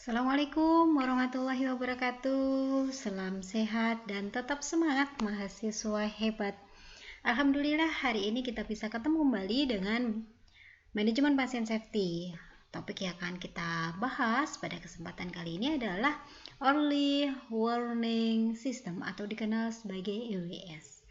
Assalamualaikum warahmatullahi wabarakatuh. Salam sehat dan tetap semangat mahasiswa hebat. Alhamdulillah hari ini kita bisa ketemu kembali dengan manajemen pasien safety. Topik yang akan kita bahas pada kesempatan kali ini adalah Early Warning System atau dikenal sebagai EWS.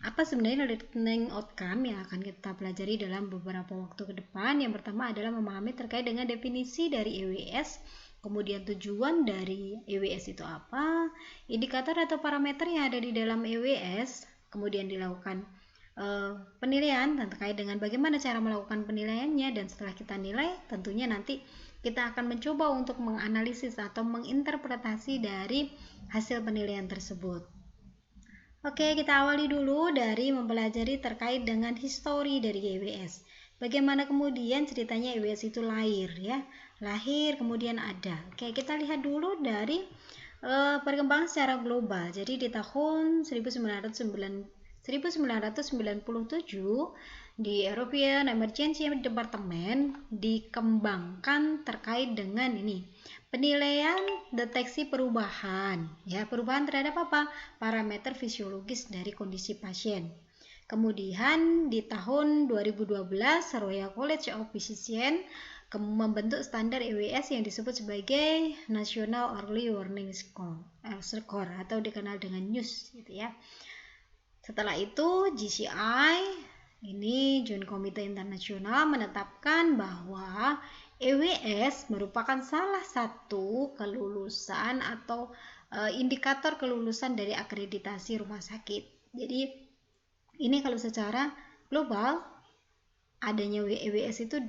Apa sebenarnya learning outcome yang akan kita pelajari dalam beberapa waktu ke depan? Yang pertama adalah memahami terkait dengan definisi dari EWS, kemudian tujuan dari EWS itu apa, indikator atau parameter yang ada di dalam EWS, kemudian dilakukan penilaian terkait dengan bagaimana cara melakukan penilaiannya, dan setelah kita nilai tentunya nanti kita akan mencoba untuk menganalisis atau menginterpretasi dari hasil penilaian tersebut. Oke, kita awali dulu dari mempelajari terkait dengan histori dari EWS. Bagaimana kemudian ceritanya EWS itu lahir ya. Lahir kemudian ada. Oke, kita lihat dulu dari perkembangan secara global. Jadi di tahun 1997 di European Emergency Department dikembangkan terkait dengan ini. Penilaian deteksi perubahan, ya, perubahan terhadap apa? Parameter fisiologis dari kondisi pasien. Kemudian di tahun 2012 Royal College of Physicians membentuk standar EWS yang disebut sebagai National Early Warning Score atau dikenal dengan NEWS gitu ya. Setelah itu JCI, ini Joint Committee Internasional, menetapkan bahwa EWS merupakan salah satu kelulusan atau indikator kelulusan dari akreditasi rumah sakit. Jadi ini kalau secara global adanya EWS itu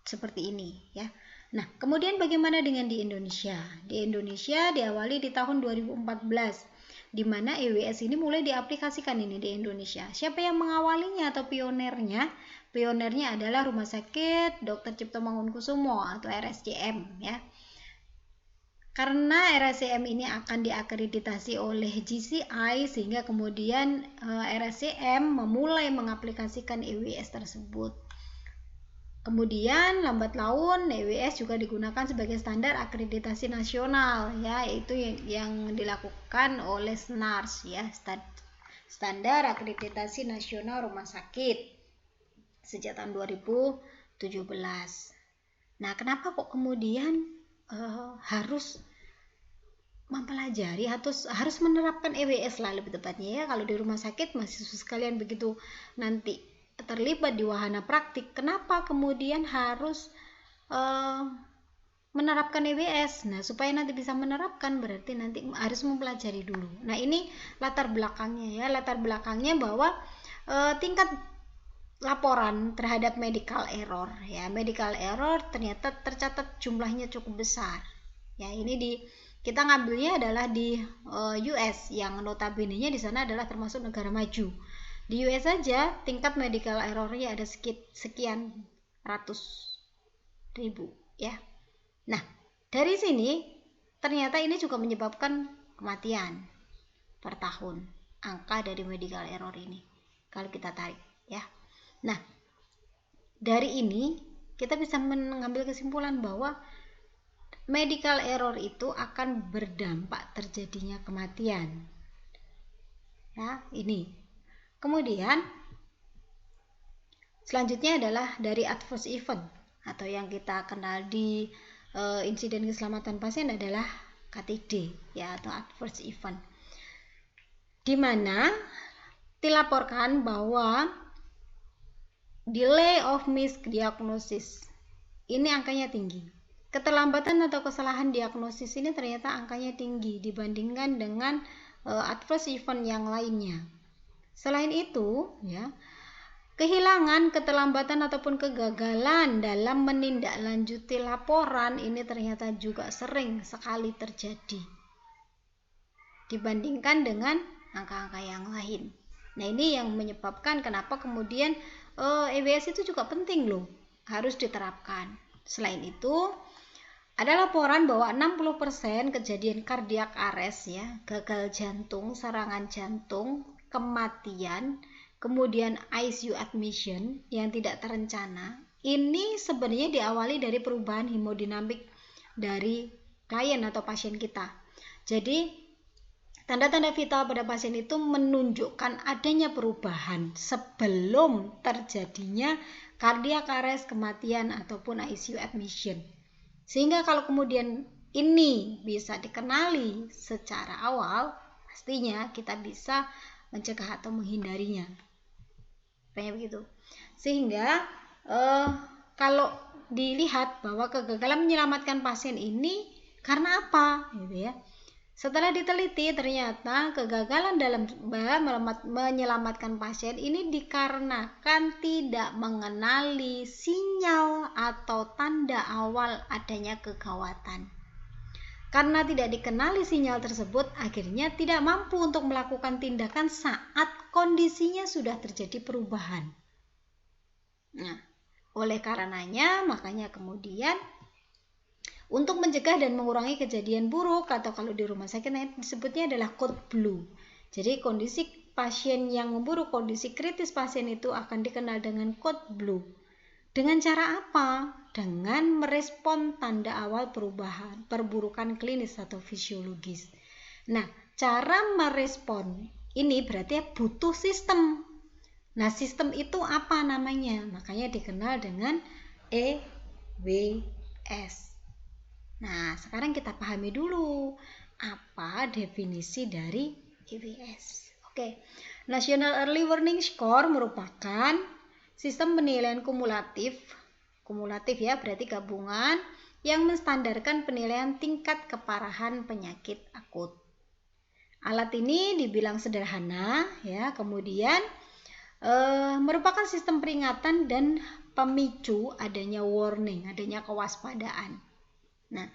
seperti ini ya. Nah, kemudian bagaimana dengan di Indonesia? Di Indonesia diawali di tahun 2014, di mana EWS ini mulai diaplikasikan ini di Indonesia. Siapa yang mengawalinya atau pionernya? Pionernya adalah Rumah Sakit Dr. Cipto Mangunkusumo atau RSCM ya. Karena RSCM ini akan diakreditasi oleh JCI sehingga kemudian RSCM memulai mengaplikasikan EWS tersebut. Kemudian lambat laun EWS juga digunakan sebagai standar akreditasi nasional ya, yaitu yang dilakukan oleh SNARS ya, Standar Akreditasi Nasional Rumah Sakit sejak tahun 2017. Nah, kenapa kok kemudian harus mempelajari atau harus menerapkan EWS lah lebih tepatnya ya, kalau di rumah sakit mahasiswa sekalian begitu nanti terlibat di wahana praktik, kenapa kemudian harus menerapkan EWS? Nah, supaya nanti bisa menerapkan berarti nanti harus mempelajari dulu. Nah, ini latar belakangnya ya, latar belakangnya bahwa tingkat laporan terhadap medical error ya, medical error ternyata tercatat jumlahnya cukup besar ya. Ini kita ngambilnya adalah di US yang notabene-nya di sana adalah termasuk negara maju. Di US saja tingkat medical error-nya ada sekian ratus ribu ya. Nah, dari sini ternyata ini juga menyebabkan kematian per tahun, angka dari medical error ini kalau kita tarik ya. Nah, dari ini kita bisa mengambil kesimpulan bahwa medical error itu akan berdampak terjadinya kematian ya, ini. Kemudian selanjutnya adalah dari adverse event atau yang kita kenal di insiden keselamatan pasien adalah KTD ya, atau adverse event, di mana dilaporkan bahwa delay of misdiagnosis ini angkanya tinggi. Keterlambatan atau kesalahan diagnosis ini ternyata angkanya tinggi dibandingkan dengan adverse event yang lainnya. Selain itu, ya, kehilangan, keterlambatan ataupun kegagalan dalam menindaklanjuti laporan ini ternyata juga sering sekali terjadi dibandingkan dengan angka-angka yang lain. Nah, ini yang menyebabkan kenapa kemudian EWS itu juga penting loh, harus diterapkan. Selain itu, ada laporan bahwa 60% kejadian kardiak arrest ya, gagal jantung, serangan jantung, kematian, kemudian ICU admission yang tidak terencana, ini sebenarnya diawali dari perubahan hemodinamik dari klien atau pasien kita. Jadi tanda-tanda vital pada pasien itu menunjukkan adanya perubahan sebelum terjadinya cardiac arrest, kematian ataupun ICU admission. Sehingga kalau kemudian ini bisa dikenali secara awal, pastinya kita bisa mencegah atau menghindarinya. Kayak begitu. Sehingga kalau dilihat bahwa kegagalan menyelamatkan pasien ini karena apa, gitu ya. Setelah diteliti, ternyata kegagalan dalam menyelamatkan pasien ini dikarenakan tidak mengenali sinyal atau tanda awal adanya kegawatan. Karena tidak dikenali sinyal tersebut, akhirnya tidak mampu untuk melakukan tindakan saat kondisinya sudah terjadi perubahan. Nah, oleh karenanya, makanya kemudian untuk mencegah dan mengurangi kejadian buruk atau kalau di rumah sakit disebutnya adalah code blue. Jadi kondisi pasien yang memburuk, kondisi kritis pasien itu akan dikenal dengan code blue. Dengan cara apa? Dengan merespon tanda awal perubahan, perburukan klinis atau fisiologis. Nah, cara merespon ini berarti butuh sistem. Nah, sistem itu apa namanya? Makanya dikenal dengan EWS. Nah, sekarang kita pahami dulu apa definisi dari EWS. Oke, National Early Warning Score merupakan sistem penilaian kumulatif ya, berarti gabungan yang menstandarkan penilaian tingkat keparahan penyakit akut. Alat ini dibilang sederhana ya, kemudian merupakan sistem peringatan dan pemicu adanya warning, adanya kewaspadaan. Nah,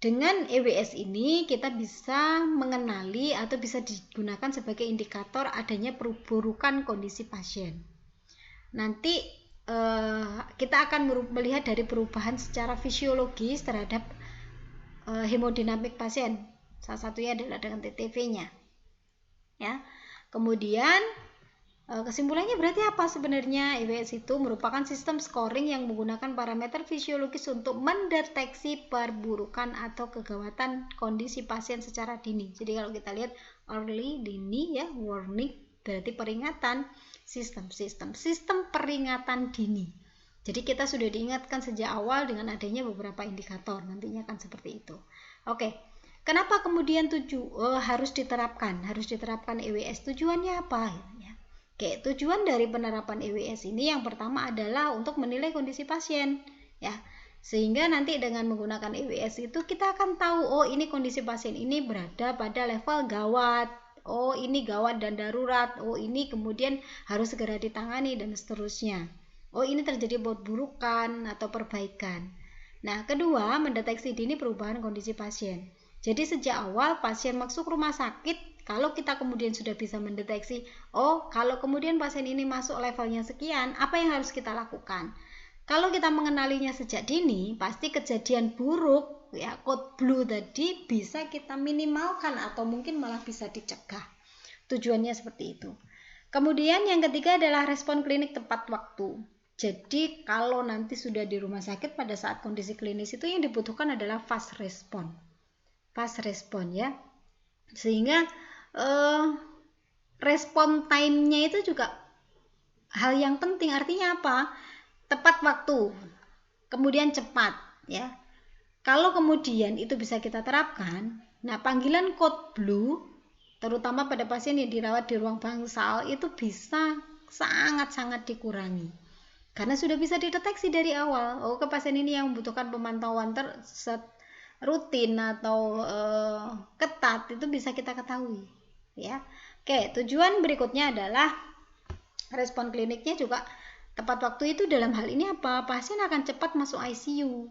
dengan EWS ini kita bisa mengenali atau bisa digunakan sebagai indikator adanya perburukan kondisi pasien. Nanti kita akan melihat dari perubahan secara fisiologis terhadap hemodinamik pasien. Salah satunya adalah dengan TTV-nya. Ya. Kemudian kesimpulannya berarti apa sebenarnya? EWS itu merupakan sistem scoring yang menggunakan parameter fisiologis untuk mendeteksi perburukan atau kegawatan kondisi pasien secara dini. Jadi kalau kita lihat early, dini ya, warning berarti peringatan, sistem peringatan dini. Jadi kita sudah diingatkan sejak awal dengan adanya beberapa indikator, nantinya akan seperti itu. Oke. Kenapa kemudian harus diterapkan EWS? Tujuannya apa? Oke, tujuan dari penerapan EWS ini yang pertama adalah untuk menilai kondisi pasien ya. Sehingga nanti dengan menggunakan EWS itu kita akan tahu, oh ini kondisi pasien ini berada pada level gawat, oh ini gawat dan darurat, oh ini kemudian harus segera ditangani dan seterusnya. Oh ini terjadi perburukan atau perbaikan. Nah, kedua, mendeteksi dini perubahan kondisi pasien. Jadi sejak awal pasien masuk rumah sakit, kalau kita kemudian sudah bisa mendeteksi, oh kalau kemudian pasien ini masuk levelnya sekian, apa yang harus kita lakukan? Kalau kita mengenalinya sejak dini, pasti kejadian buruk, ya code blue tadi bisa kita minimalkan atau mungkin malah bisa dicegah. Tujuannya seperti itu. Kemudian yang ketiga adalah respon klinik tepat waktu. Jadi kalau nanti sudah di rumah sakit pada saat kondisi klinis itu yang dibutuhkan adalah fast respon. Fast respon ya. Sehingga respon time-nya itu juga hal yang penting. Artinya apa? Tepat waktu, kemudian cepat ya. Kalau kemudian itu bisa kita terapkan, nah panggilan code blue terutama pada pasien yang dirawat di ruang bangsal itu bisa sangat-sangat dikurangi. Karena sudah bisa dideteksi dari awal. Oh, ke pasien ini yang membutuhkan pemantauan rutin atau ketat itu bisa kita ketahui ya. Oke, tujuan berikutnya adalah respon kliniknya juga tepat waktu itu dalam hal ini apa? Pasien akan cepat masuk ICU.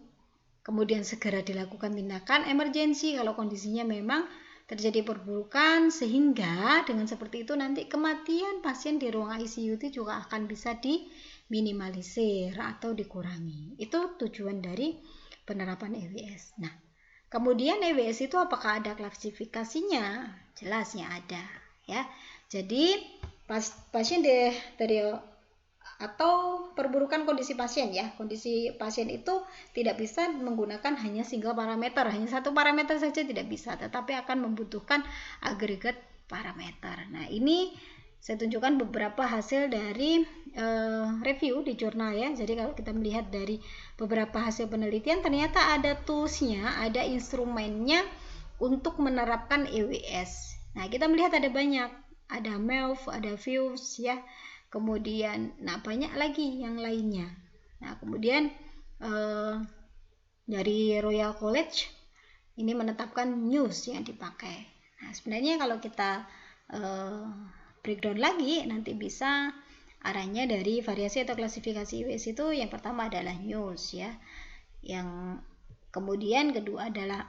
Kemudian segera dilakukan tindakan emergensi kalau kondisinya memang terjadi perburukan, sehingga dengan seperti itu nanti kematian pasien di ruang ICU itu juga akan bisa diminimalisir atau dikurangi. Itu tujuan dari penerapan EWS. Nah, kemudian EWS itu apakah ada klasifikasinya? Jelasnya ada ya. Jadi pasien dari atau perburukan kondisi pasien ya. Kondisi pasien itu tidak bisa menggunakan hanya single parameter, hanya satu parameter saja tidak bisa, tetapi akan membutuhkan agregat parameter. Nah, ini saya tunjukkan beberapa hasil dari review di jurnal ya. Jadi kalau kita melihat dari beberapa hasil penelitian, ternyata ada toolsnya, ada instrumennya untuk menerapkan EWS. Nah, kita melihat ada banyak, ada MELF, ada Views ya, kemudian banyak lagi yang lainnya. Nah, kemudian dari Royal College ini menetapkan news yang dipakai. Nah, sebenarnya kalau kita breakdown lagi, nanti bisa arahnya dari variasi atau klasifikasi EWS itu yang pertama adalah news ya, yang kemudian kedua adalah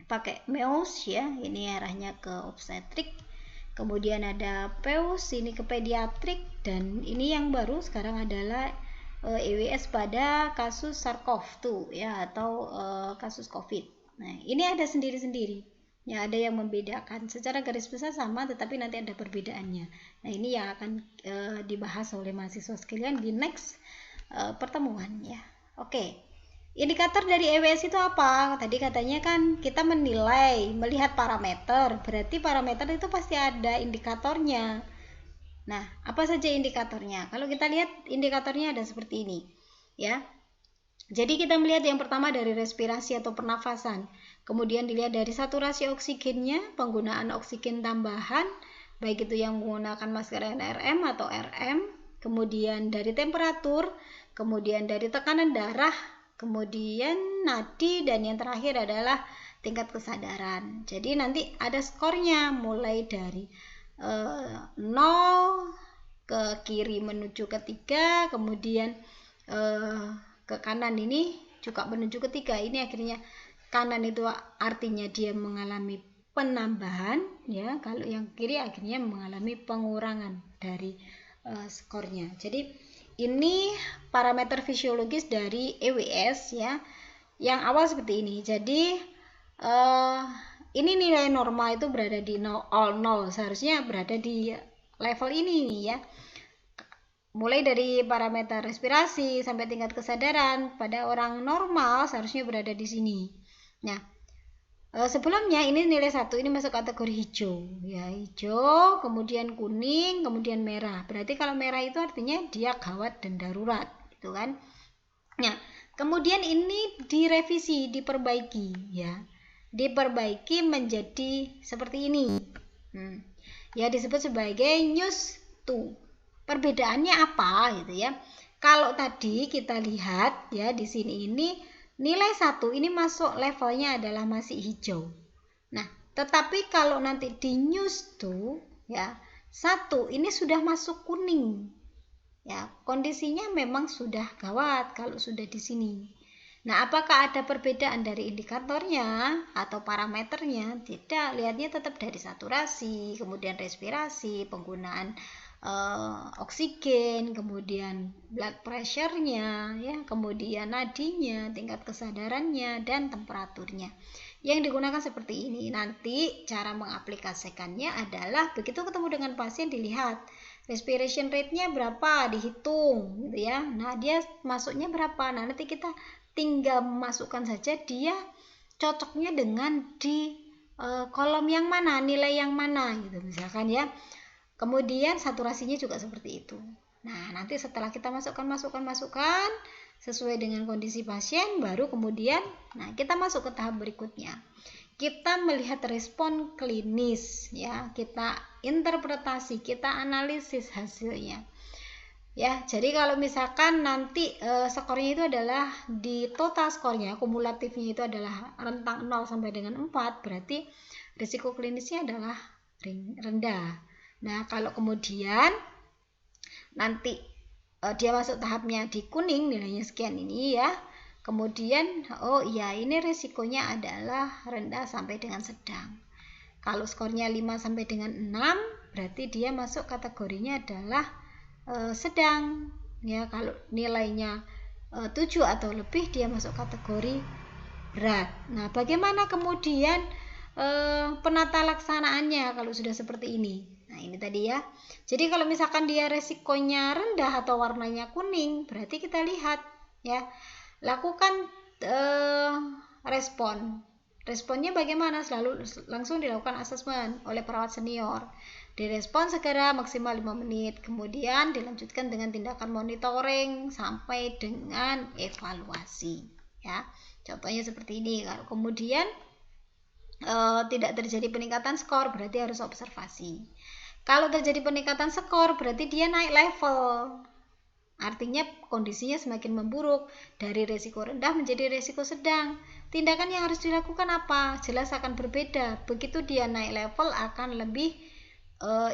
pakai MEOS ya, ini arahnya ke obstetrik, kemudian ada PEOS ini ke pediatrik, dan ini yang baru sekarang adalah EWS pada kasus SARS-CoV-2 ya, atau kasus COVID. Nah, ini ada sendiri-sendiri ya, ada yang membedakan secara garis besar sama, tetapi nanti ada perbedaannya. Nah, ini yang akan dibahas oleh mahasiswa sekalian di next pertemuan ya. Oke. Indikator dari EWS itu apa? Tadi katanya kan kita menilai, melihat parameter, berarti parameter itu pasti ada indikatornya. Nah, apa saja indikatornya? Kalau kita lihat indikatornya ada seperti ini ya. Jadi kita melihat yang pertama dari respirasi atau pernafasan, kemudian dilihat dari saturasi oksigennya, penggunaan oksigen tambahan, baik itu yang menggunakan masker NRM atau RM, kemudian dari temperatur, kemudian dari tekanan darah, kemudian nadi, dan yang terakhir adalah tingkat kesadaran. Jadi nanti ada skornya mulai dari 0 ke kiri menuju ke 3, kemudian ke kanan ini juga menuju ke 3. Ini akhirnya kanan itu artinya dia mengalami penambahan ya, kalau yang kiri akhirnya mengalami pengurangan dari skornya. Jadi ini parameter fisiologis dari EWS ya, yang awal seperti ini. Jadi ini nilai normal itu berada di 0, seharusnya berada di level ini nih ya. Mulai dari parameter respirasi sampai tingkat kesadaran pada orang normal seharusnya berada di sini. Nah, sebelumnya ini nilai 1, ini masuk kategori hijau ya, hijau, kemudian kuning, kemudian merah. Berarti kalau merah itu artinya dia gawat dan darurat gitu kan. Nah, kemudian ini direvisi, diperbaiki ya, diperbaiki menjadi seperti ini ya, disebut sebagai news 2. Perbedaannya apa gitu ya? Kalau tadi kita lihat ya, di sini ini nilai 1 ini masuk levelnya adalah masih hijau. Nah, tetapi kalau nanti di news 2 ya, 1 ini sudah masuk kuning. Ya, kondisinya memang sudah gawat kalau sudah di sini. Nah, apakah ada perbedaan dari indikatornya atau parameternya? Tidak, lihatnya tetap dari saturasi, kemudian respirasi, penggunaan oksigen, kemudian blood pressure-nya ya, kemudian nadinya, tingkat kesadarannya, dan temperaturnya. Yang digunakan seperti ini. Nanti cara mengaplikasikannya adalah begitu ketemu dengan pasien dilihat respiration rate-nya berapa, dihitung gitu ya. Nah, dia masuknya berapa. Nah, nanti kita tinggal memasukkan saja dia cocoknya dengan di kolom yang mana, nilai yang mana gitu misalkan ya. Kemudian saturasinya juga seperti itu. Nah, nanti setelah kita masukkan sesuai dengan kondisi pasien, baru kemudian kita masuk ke tahap berikutnya. Kita melihat respon klinis ya, kita interpretasi, kita analisis hasilnya. Ya, jadi kalau misalkan nanti skornya itu adalah di total skornya, kumulatifnya itu adalah rentang 0 sampai dengan 4, berarti risiko klinisnya adalah rendah. Nah, kalau kemudian nanti dia masuk tahapnya di kuning, nilainya sekian ini ya. Kemudian, oh iya, ini risikonya adalah rendah sampai dengan sedang. Kalau skornya 5 sampai dengan 6, berarti dia masuk kategorinya adalah sedang. Ya, kalau nilainya 7 atau lebih, dia masuk kategori berat. Nah, bagaimana kemudian penata laksanaannya kalau sudah seperti ini? Nah, ini tadi ya. Jadi kalau misalkan dia resikonya rendah atau warnanya kuning, berarti kita lihat ya. Lakukan respon. Responnya bagaimana? Selalu langsung dilakukan asesmen oleh perawat senior. Direspon segera maksimal 5 menit. Kemudian dilanjutkan dengan tindakan monitoring sampai dengan evaluasi ya. Contohnya seperti ini. Kalau kemudian tidak terjadi peningkatan skor, berarti harus observasi. Kalau terjadi peningkatan skor, berarti dia naik level. Artinya kondisinya semakin memburuk, dari resiko rendah menjadi resiko sedang. Tindakan yang harus dilakukan apa? Jelas akan berbeda. Begitu dia naik level akan lebih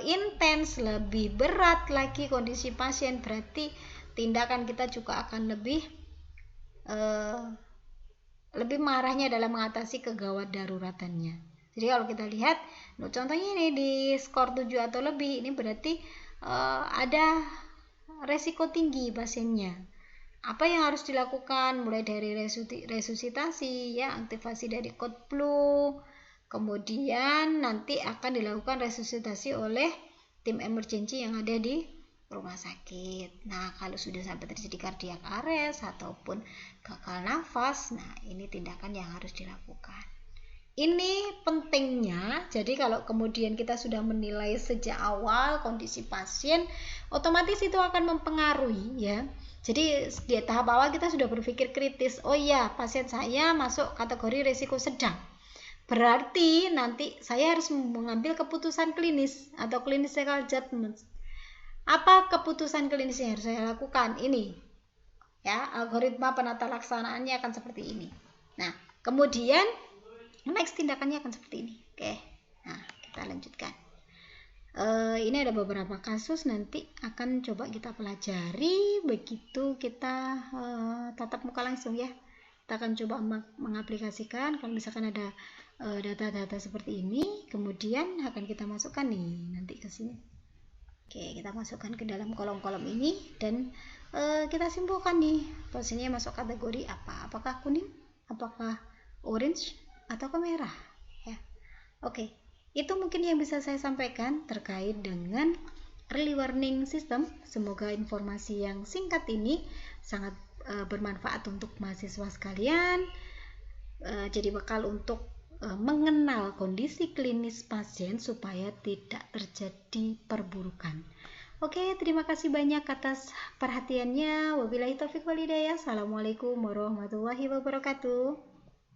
intens, lebih berat lagi kondisi pasien. Berarti tindakan kita juga akan lebih marahnya dalam mengatasi kegawat daruratannya. Jadi kalau kita lihat, contohnya ini di skor 7 atau lebih, ini berarti ada resiko tinggi pasiennya. Apa yang harus dilakukan? Mulai dari resusitasi, ya, aktivasi dari code blue, kemudian nanti akan dilakukan resusitasi oleh tim emergency yang ada di rumah sakit. Nah, kalau sudah sampai terjadi cardiac arrest ataupun gagal nafas, nah ini tindakan yang harus dilakukan. Ini pentingnya, jadi kalau kemudian kita sudah menilai sejak awal kondisi pasien, otomatis itu akan mempengaruhi ya. Jadi di tahap awal kita sudah berpikir kritis, oh iya pasien saya masuk kategori risiko sedang. Berarti nanti saya harus mengambil keputusan klinis atau clinical judgment. Apa keputusan klinis yang harus saya lakukan? Ini ya, algoritma penata laksanaannya akan seperti ini. Nah, kemudian next tindakannya akan seperti ini. Oke, nah kita lanjutkan. Ini ada beberapa kasus, nanti akan coba kita pelajari begitu kita tatap muka langsung ya. Kita akan coba mengaplikasikan. Kalau misalkan ada data-data seperti ini, kemudian akan kita masukkan nih nanti ke sini. Oke, kita masukkan ke dalam kolom-kolom ini dan kita simpulkan nih pasiennya masuk kategori apa? Apakah kuning? Apakah orange? Atau ke merah ya. Oke, itu mungkin yang bisa saya sampaikan terkait dengan early warning system. Semoga informasi yang singkat ini sangat bermanfaat untuk mahasiswa sekalian, jadi bekal untuk mengenal kondisi klinis pasien supaya tidak terjadi perburukan. Oke, terima kasih banyak atas perhatiannya. Wabillahi taufiq wal hidayah. Assalamualaikum warahmatullahi wabarakatuh.